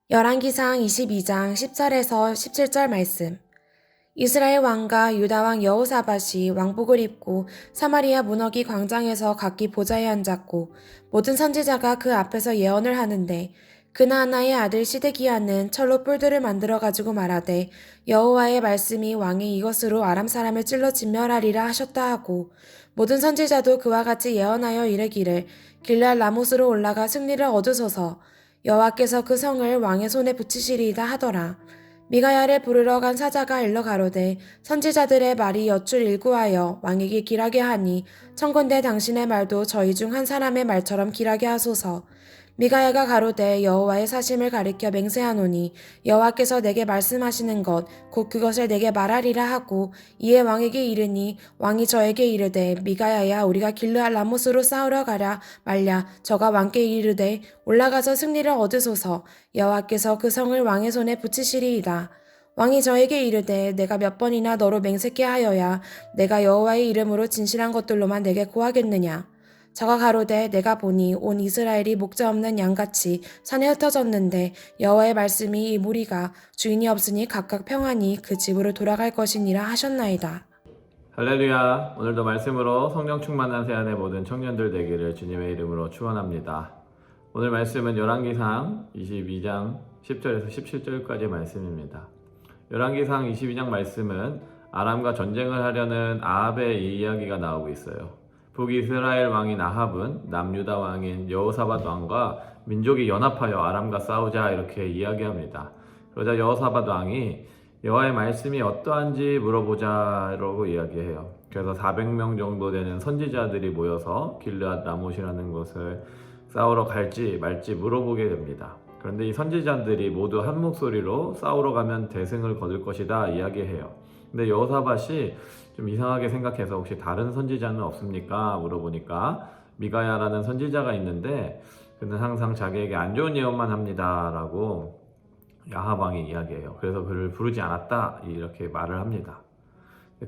열왕기상 22장 10절에서 17절 말씀. 이스라엘 왕과 유다 왕 여호사밧이 왕복을 입고 사마리아 문허기 광장에서 각기 보좌에 앉았고 모든 선지자가 그 앞에서 예언을 하는데 그나아나의 아들 시드기야는 철로 뿔들을 만들어 가지고 말하되 여호와의 말씀이 왕이 이것으로 아람 사람을 찔러 진멸하리라 하셨다 하고 모든 선지자도 그와 같이 예언하여 이르기를 길르앗 라못으로 올라가 승리를 얻으소서 여호와께서 그 성을 왕의 손에 붙이시리이다 하더라. 미가야를 부르러 간 사자가 일러 가로되 선지자들의 말이 여출 일구하여 왕에게 길하게 하니 청컨대 당신의 말도 저희 중 한 사람의 말처럼 길하게 하소서. 미가야가 가로되 여호와의 사심을 가리켜 맹세하노니 여호와께서 내게 말씀하시는 것 곧 그것을 내게 말하리라 하고 이에 왕에게 이르니 왕이 저에게 이르되 미가야야 우리가 길르앗 라못으로 싸우러 가랴 말랴. 저가 왕께 이르되 올라가서 승리를 얻으소서. 여호와께서 그 성을 왕의 손에 붙이시리이다. 왕이 저에게 이르되 내가 몇 번이나 너로 맹세케 하여야 내가 여호와의 이름으로 진실한 것들로만 내게 고하겠느냐. 저가 가로되 내가 보니 온 이스라엘이 목자 없는 양같이 산에 흩어졌는데 여호와의 말씀이 이 무리가 주인이 없으니 각각 평안히 그 집으로 돌아갈 것이니라 하셨나이다. 할렐루야. 오늘도 말씀으로 성령 충만한 새안의 모든 청년들 되기를 주님의 이름으로 축원합니다. 오늘 말씀은 열왕기상 22장 10절에서 17절까지 말씀입니다. 열왕기상 22장 말씀은 아람과 전쟁을 하려는 아합의 이야기가 나오고 있어요. 북이스라엘 왕인 아합은 남유다 왕인 여호사밧 왕과 민족이 연합하여 아람과 싸우자 이렇게 이야기합니다. 그러자 여호사밧 왕이 여호와의 말씀이 어떠한지 물어보자라고 이야기해요. 그래서 400명 정도 되는 선지자들이 모여서 길르앗 라못이라는 곳을 싸우러 갈지 말지 물어보게 됩니다. 그런데 이 선지자들이 모두 한 목소리로 싸우러 가면 대승을 거둘 것이다 이야기해요. 근데 여호사밧이 좀 이상하게 생각해서 혹시 다른 선지자는 없습니까? 물어보니까 미가야라는 선지자가 있는데 그는 항상 자기에게 안 좋은 예언만 합니다 라고 아합 왕이 이야기해요. 그래서 그를 부르지 않았다 이렇게 말을 합니다.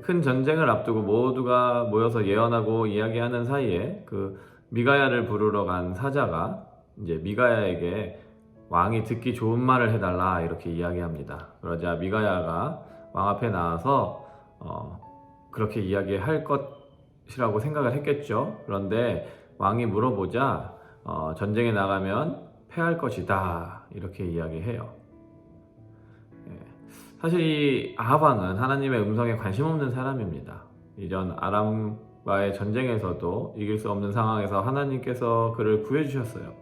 큰 전쟁을 앞두고 모두가 모여서 예언하고 이야기하는 사이에 그 미가야를 부르러 간 사자가 이제 미가야에게 왕이 듣기 좋은 말을 해달라 이렇게 이야기합니다. 그러자 미가야가 왕 앞에 나와서 그렇게 이야기할 것이라고 생각을 했겠죠. 그런데 왕이 물어보자 전쟁에 나가면 패할 것이다 이렇게 이야기해요. 사실 이 아합 왕은 하나님의 음성에 관심 없는 사람입니다. 이전 아람과의 전쟁에서도 이길 수 없는 상황에서 하나님께서 그를 구해주셨어요.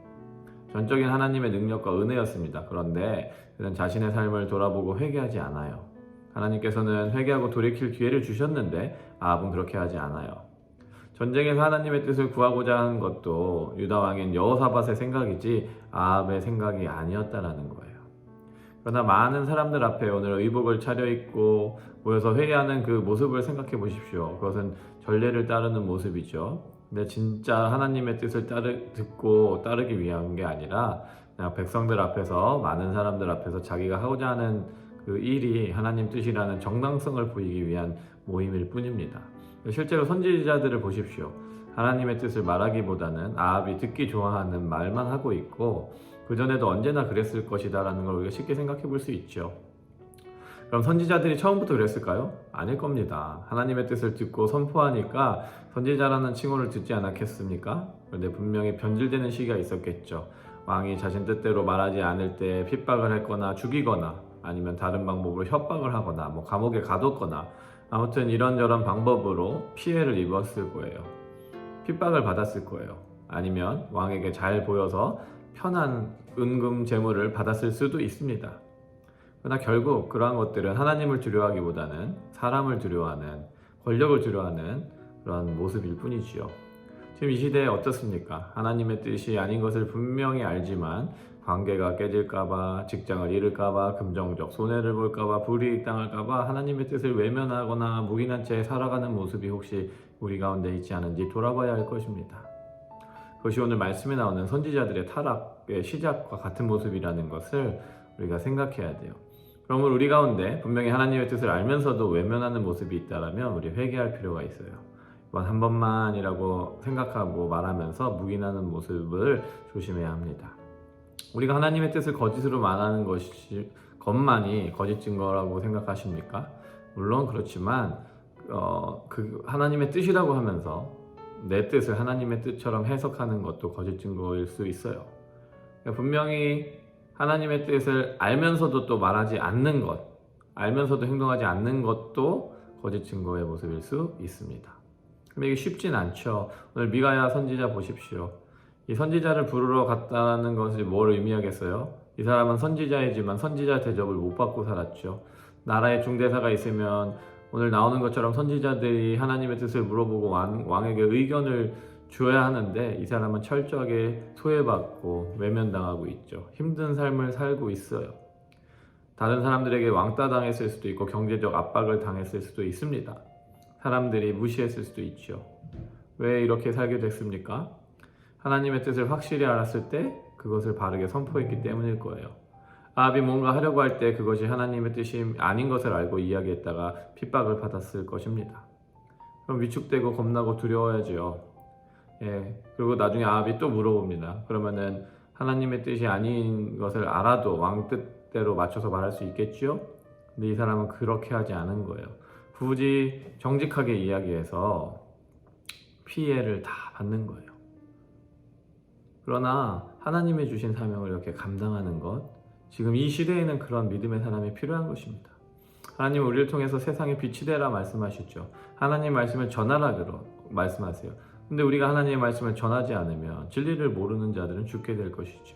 전적인 하나님의 능력과 은혜였습니다. 그런데 그는 자신의 삶을 돌아보고 회개하지 않아요. 하나님께서는 회개하고 돌이킬 기회를 주셨는데 아합은 그렇게 하지 않아요. 전쟁에서 하나님의 뜻을 구하고자 한 것도 유다 왕인 여호사밧의 생각이지 아합의 생각이 아니었다라는 거예요. 그러나 많은 사람들 앞에 오늘 의복을 차려입고 모여서 회개하는 그 모습을 생각해 보십시오. 그것은 전례를 따르는 모습이죠. 근데 진짜 하나님의 뜻을 듣고 따르기 위한 게 아니라 그냥 백성들 앞에서 많은 사람들 앞에서 자기가 하고자 하는 그 일이 하나님 뜻이라는 정당성을 보이기 위한 모임일 뿐입니다. 실제로 선지자들을 보십시오. 하나님의 뜻을 말하기보다는 아합이 듣기 좋아하는 말만 하고 있고 그전에도 언제나 그랬을 것이다 라는 걸 우리가 쉽게 생각해 볼 수 있죠. 그럼 선지자들이 처음부터 그랬을까요? 아닐 겁니다. 하나님의 뜻을 듣고 선포하니까 선지자라는 칭호를 듣지 않았겠습니까? 그런데 분명히 변질되는 시기가 있었겠죠. 왕이 자신 뜻대로 말하지 않을 때 핍박을 했거나 죽이거나 아니면 다른 방법으로 협박을 하거나 감옥에 가뒀거나 아무튼 이런저런 방법으로 피해를 입었을 거예요. 핍박을 받았을 거예요. 아니면 왕에게 잘 보여서 편한 은금 재물을 받았을 수도 있습니다. 그러나 결국 그러한 것들은 하나님을 두려워하기보다는 사람을 두려워하는, 권력을 두려워하는 그런 모습일 뿐이지요. 지금 이 시대에 어떻습니까? 하나님의 뜻이 아닌 것을 분명히 알지만 관계가 깨질까봐, 직장을 잃을까봐, 금전적 손해를 볼까봐, 불이익 당할까봐 하나님의 뜻을 외면하거나 묵인한 채 살아가는 모습이 혹시 우리 가운데 있지 않은지 돌아봐야 할 것입니다. 그것이 오늘 말씀에 나오는 선지자들의 타락의 시작과 같은 모습이라는 것을 우리가 생각해야 돼요. 그러면 우리 가운데 분명히 하나님의 뜻을 알면서도 외면하는 모습이 있다면 우리 회개할 필요가 있어요. 이번 한 번만이라고 생각하고 말하면서 묵인하는 모습을 조심해야 합니다. 우리가 하나님의 뜻을 거짓으로 말하는 것만이 거짓 증거라고 생각하십니까? 물론 그렇지만 그 하나님의 뜻이라고 하면서 내 뜻을 하나님의 뜻처럼 해석하는 것도 거짓 증거일 수 있어요. 그러니까 분명히 하나님의 뜻을 알면서도 또 말하지 않는 것, 알면서도 행동하지 않는 것도 거짓 증거의 모습일 수 있습니다. 근데 이게 쉽진 않죠. 오늘 미가야 선지자 보십시오. 이 선지자를 부르러 갔다는 것이 뭘 의미하겠어요? 이 사람은 선지자이지만 선지자 대접을 못 받고 살았죠. 나라에 중대사가 있으면 오늘 나오는 것처럼 선지자들이 하나님의 뜻을 물어보고 왕에게 의견을 줘야 하는데 이 사람은 철저하게 소외받고 외면당하고 있죠. 힘든 삶을 살고 있어요. 다른 사람들에게 왕따 당했을 수도 있고 경제적 압박을 당했을 수도 있습니다. 사람들이 무시했을 수도 있죠. 왜 이렇게 살게 됐습니까? 하나님의 뜻을 확실히 알았을 때 그것을 바르게 선포했기 때문일 거예요. 아합이 뭔가 하려고 할 때 그것이 하나님의 뜻이 아닌 것을 알고 이야기했다가 핍박을 받았을 것입니다. 그럼 위축되고 겁나고 두려워야죠. 그리고 나중에 아합이 또 물어봅니다. 그러면은 하나님의 뜻이 아닌 것을 알아도 왕 뜻대로 맞춰서 말할 수 있겠죠? 근데 이 사람은 그렇게 하지 않은 거예요. 굳이 정직하게 이야기해서 피해를 다 받는 거예요. 그러나 하나님의 주신 사명을 이렇게 감당하는 것, 지금 이 시대에는 그런 믿음의 사람이 필요한 것입니다. 하나님은 우리를 통해서 세상에 빛이 되라 말씀하시죠. 하나님 말씀을 전하라 말씀하세요. 근데 우리가 하나님의 말씀을 전하지 않으면 진리를 모르는 자들은 죽게 될 것이죠.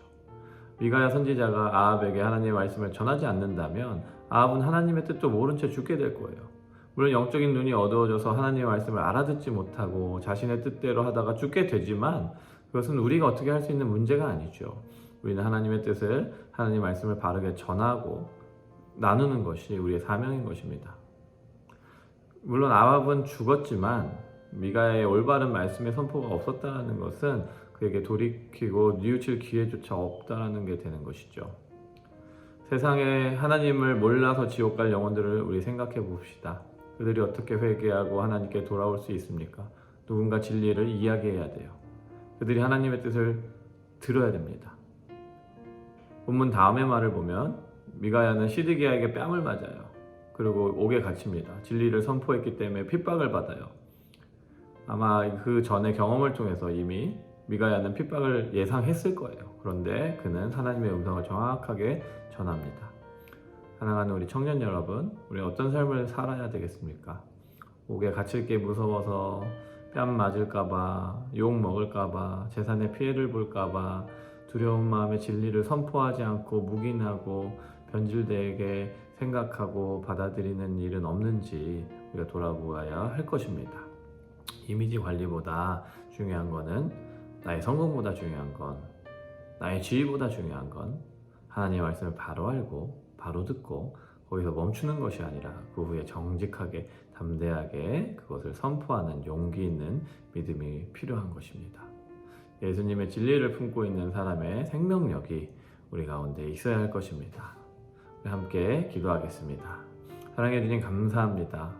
미가야 선지자가 아합에게 하나님의 말씀을 전하지 않는다면 아합은 하나님의 뜻도 모른 채 죽게 될 거예요. 물론 영적인 눈이 어두워져서 하나님의 말씀을 알아듣지 못하고 자신의 뜻대로 하다가 죽게 되지만 그것은 우리가 어떻게 할 수 있는 문제가 아니죠. 우리는 하나님의 뜻을, 하나님의 말씀을 바르게 전하고 나누는 것이 우리의 사명인 것입니다. 물론 아합은 죽었지만 미가의 올바른 말씀의 선포가 없었다는 것은 그에게 돌이키고 뉘우칠 기회조차 없다는 게 되는 것이죠. 세상에 하나님을 몰라서 지옥 갈 영혼들을 우리 생각해 봅시다. 그들이 어떻게 회개하고 하나님께 돌아올 수 있습니까? 누군가 진리를 이야기해야 돼요. 그들이 하나님의 뜻을 들어야 됩니다. 본문 다음의 말을 보면 미가야는 시드기야에게 뺨을 맞아요. 그리고 옥에 갇힙니다. 진리를 선포했기 때문에 핍박을 받아요. 아마 그 전의 경험을 통해서 이미 미가야는 핍박을 예상했을 거예요. 그런데 그는 하나님의 음성을 정확하게 전합니다. 사랑하는 우리 청년 여러분, 우리 어떤 삶을 살아야 되겠습니까? 옥에 갇힐 게 무서워서 뺨 맞을까봐, 욕 먹을까봐, 재산에 피해를 볼까봐 두려운 마음에 진리를 선포하지 않고 묵인하고 변질되게 생각하고 받아들이는 일은 없는지 우리가 돌아보아야 할 것입니다. 이미지 관리보다 중요한 거는, 나의 성공보다 중요한 건, 나의 지위보다 중요한 건 하나님의 말씀을 바로 알고 바로 듣고 거기서 멈추는 것이 아니라 그 후에 정직하게 담대하게 그것을 선포하는 용기 있는 믿음이 필요한 것입니다. 예수님의 진리를 품고 있는 사람의 생명력이 우리 가운데 있어야 할 것입니다. 함께 기도하겠습니다. 사랑해 주님 감사합니다.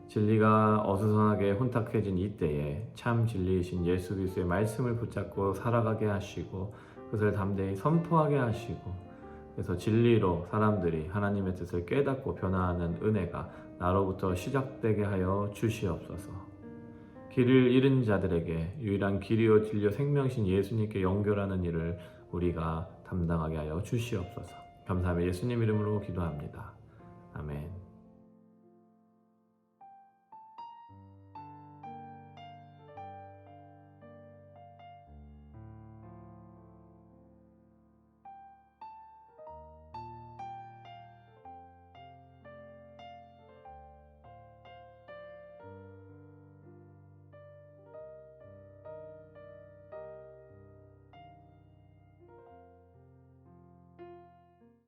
진리가 어수선하게 혼탁해진 이때에 참 진리이신 예수 그리스도의 말씀을 붙잡고 살아가게 하시고 그것을 담대히 선포하게 하시고, 그래서 진리로 사람들이 하나님의 뜻을 깨닫고 변화하는 은혜가 나로부터 시작되게 하여 주시옵소서. 길을 잃은 자들에게 유일한 길이요 진리요 생명신 예수님께 연결하는 일을 우리가 담당하게 하여 주시옵소서. 감사하며 예수님 이름으로 기도합니다. 아멘.